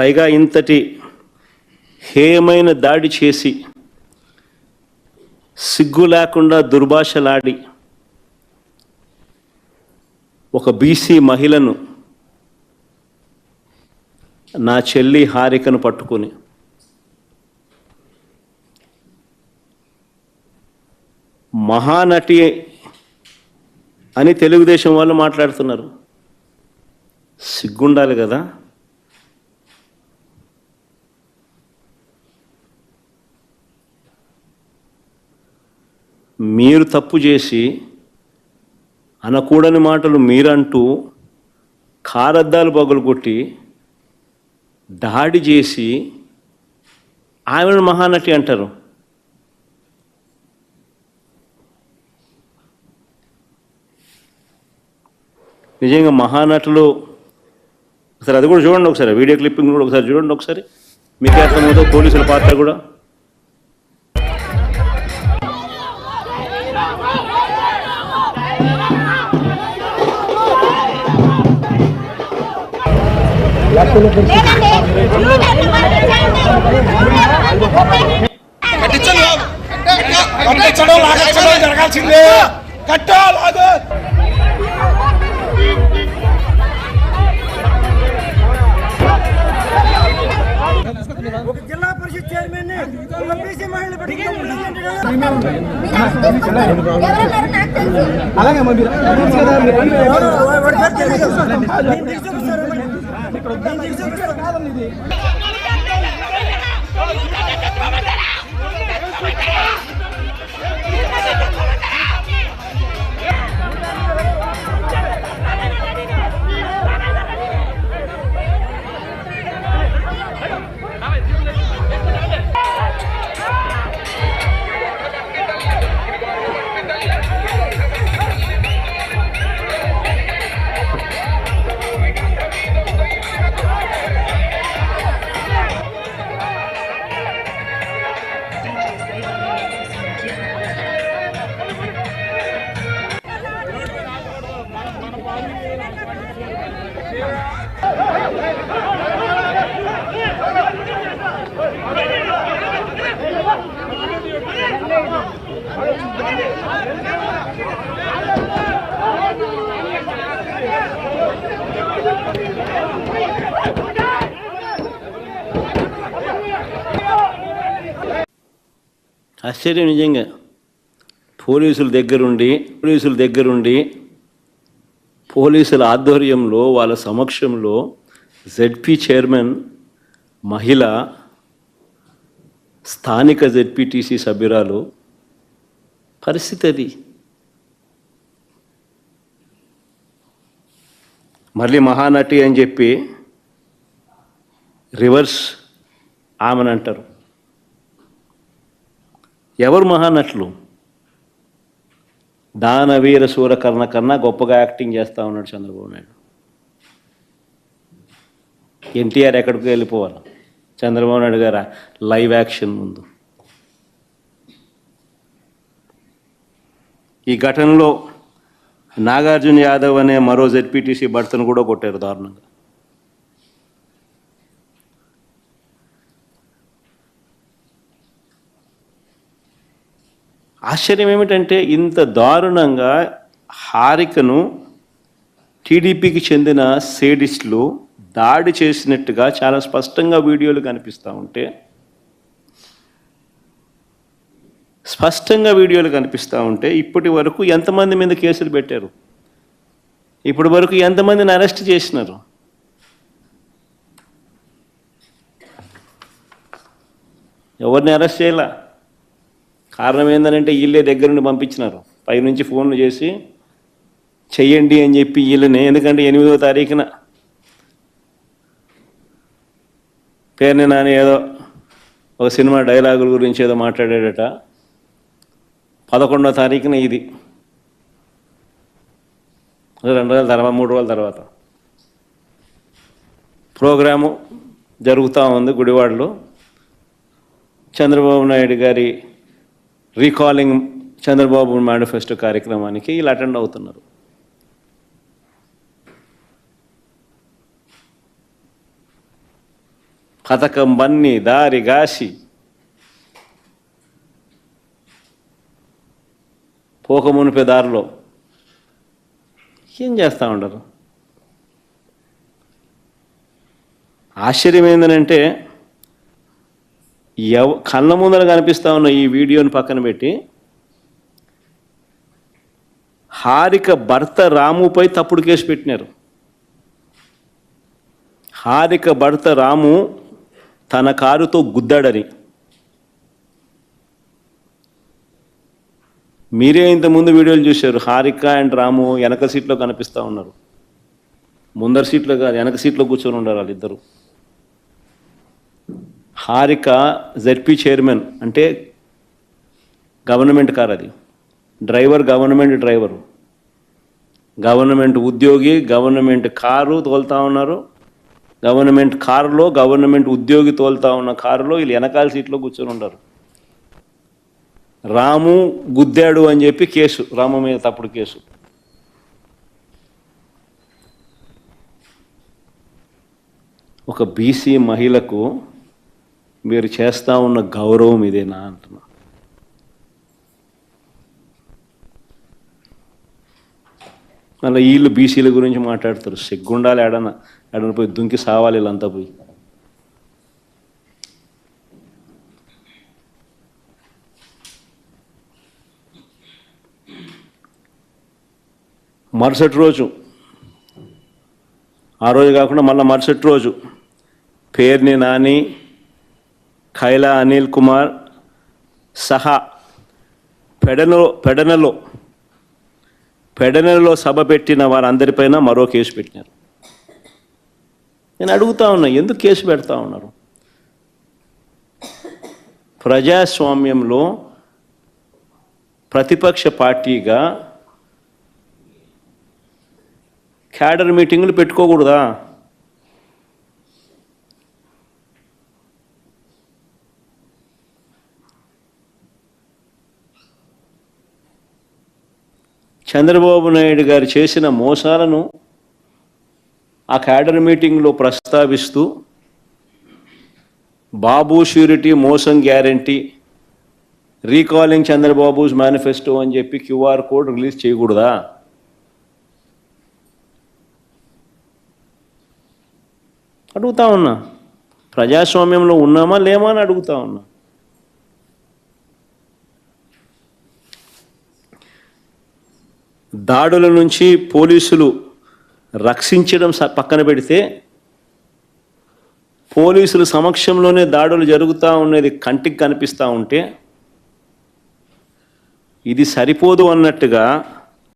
పైగా ఇంతటి హేయమైన దాడి చేసి సిగ్గు లేకుండా దుర్భాషలాడి ఒక బీసీ మహిళను, నా చెల్లి హారికను పట్టుకొని మహానటి అని తెలుగుదేశం వాళ్ళు మాట్లాడుతున్నారు. సిగ్గుండాలి కదా. మీరు తప్పు చేసి అనకూడని మాటలు మీరంటూ కారద్దాలు పగులుకొట్టి దాడి చేసి ఆమెను మహానటి అంటారు. నిజంగా మహానటులు ఒకసారి అది కూడా చూడండి, ఒకసారి వీడియో క్లిప్పింగ్ కూడా ఒకసారి చూడండి, ఒకసారి మీకే అర్థమవుతుంది పోలీసుల పాత్ర కూడా. జరగాల్సిందే జిల్లా పరిషత్ చైర్మన్ అలాగే ఆశ్చర్యం నిజంగా. పోలీసుల దగ్గరుండి పోలీసుల ఆధ్వర్యంలో వాళ్ళ సమక్షంలో జెడ్పీ చైర్మన్ మహిళ, స్థానిక జెడ్పీటీసీ సభ్యురాలు పరిస్థితి అది. మళ్ళీ మహానటి అని చెప్పి రివర్స్ ఆమెను అంటారు. ఎవరు మహానటులు? దానవీర సూరకర్ణ కన్నా గొప్పగా యాక్టింగ్ చేస్తూ ఉన్నాడు చంద్రబాబు నాయుడు. ఎన్టీఆర్ ఎక్కడికి వెళ్ళిపోవాలి, చంద్రబాబు నాయుడు గారు లైవ్ యాక్షన్ ముందు. ఈ ఘటనలో నాగార్జున యాదవ్ అనే మరో జెడ్పీటీసీ భర్తను కూడా కొట్టారు దారుణంగా. ఆశ్చర్యం ఏమిటంటే ఇంత దారుణంగా హారికను టీడీపీకి చెందిన సేడిస్టులు దాడి చేసినట్టుగా చాలా స్పష్టంగా వీడియోలు కనిపిస్తూ ఉంటే ఇప్పటి వరకు ఎంతమంది మీద కేసులు పెట్టారు? ఇప్పటి వరకు ఎంతమందిని అరెస్ట్ చేసినారు? ఎవరిని అరెస్ట్ చేయాల? కారణం ఏంటంటే వీళ్ళే దగ్గర నుండి పంపించినారు, పైనుంచి ఫోన్లు చేసి చెయ్యండి అని చెప్పి వీళ్ళని. ఎందుకంటే 8వ తారీఖున పేరుని నాని ఏదో ఒక సినిమా డైలాగుల గురించి ఏదో మాట్లాడాడట. 11వ తారీఖున ఇది 2 రోజుల తర్వాత 3 రోజుల తర్వాత ప్రోగ్రాము జరుగుతూ ఉంది గుడివాడలో. చంద్రబాబు నాయుడు గారి రీకాలింగ్ చంద్రబాబు మేనిఫెస్టో కార్యక్రమానికి వీళ్ళు అటెండ్ అవుతున్నారు. పథకం బన్ని దారి గాసి పోకమునిపే దారిలో ఏం చేస్తూ ఉండరు. ఆశ్చర్యం ఏంటంటే కళ్ళ ముందర కనిపిస్తూ ఉన్న ఈ వీడియోని పక్కన పెట్టి హారిక భర్త రాముపై తప్పుడు కేసు పెట్టినారు. హారిక భర్త రాము తన కారుతో గుద్దాడని. మీరే ఇంతకుముందు వీడియోలు చూశారు. హారిక అండ్ రాము వెనక సీట్లో కనిపిస్తూ ఉన్నారు. ముందర సీట్లో కాదు, వెనక సీట్లో కూర్చొని ఉన్నారు వాళ్ళిద్దరు. హారిక జెడ్పీ చైర్మన్ అంటే గవర్నమెంట్ కార్, అది డ్రైవర్ గవర్నమెంట్ డ్రైవరు, గవర్నమెంట్ ఉద్యోగి, గవర్నమెంట్ కారు తోలుతూ ఉన్నారు. గవర్నమెంట్ కారులో గవర్నమెంట్ ఉద్యోగి తోలుతూ ఉన్న కారులో వీళ్ళు వెనకాల సీట్లో కూర్చొని ఉంటారు. రాము గుద్దాడు అని చెప్పి కేసు, రాము మీద తప్పుడు కేసు. ఒక బీసీ మహిళకు మీరు చేస్తూ ఉన్న గౌరవం ఇదేనా అంటున్నా. మళ్ళీ వీళ్ళు బీసీల గురించి మాట్లాడతారు. సిగ్గుండాలి, ఎడన పోయి దుంకి సావాలి వీళ్ళంతా పోయి. మరుసటి రోజు, ఆ రోజు కాకుండా మళ్ళీ మరుసటి రోజు పేర్ని నాని, ఖైలా అనిల్ కుమార్ సహా పెడనలో సభ పెట్టిన వారందరిపైన మరో కేసు పెట్టినారు. నేను అడుగుతా ఉన్నా, ఎందుకు కేసు పెడతా ఉన్నారు? ప్రజాస్వామ్యంలో ప్రతిపక్ష పార్టీగా క్యాడర్ మీటింగులు పెట్టుకోకూడదా? చంద్రబాబు నాయుడు గారు చేసిన మోసాలను ఆ క్యాడర్ మీటింగ్లో ప్రస్తావిస్తూ బాబు ష్యూరిటీ మోసం గ్యారంటీ, రీకాలింగ్ చంద్రబాబుస్ మేనిఫెస్టో అని చెప్పి క్యూఆర్ కోడ్ రిలీజ్ చేయకూడదా? అడుగుతా ఉన్నా. ప్రజాస్వామ్యంలో ఉన్నామా లేమా అని అడుగుతా ఉన్నా. దాడుల నుంచి పోలీసులు రక్షించడం పక్కన పెడితే, పోలీసుల సమక్షంలోనే దాడులు జరుగుతూ ఉన్నది కంటికి కనిపిస్తూ ఉంటే, ఇది సరిపోదు అన్నట్టుగా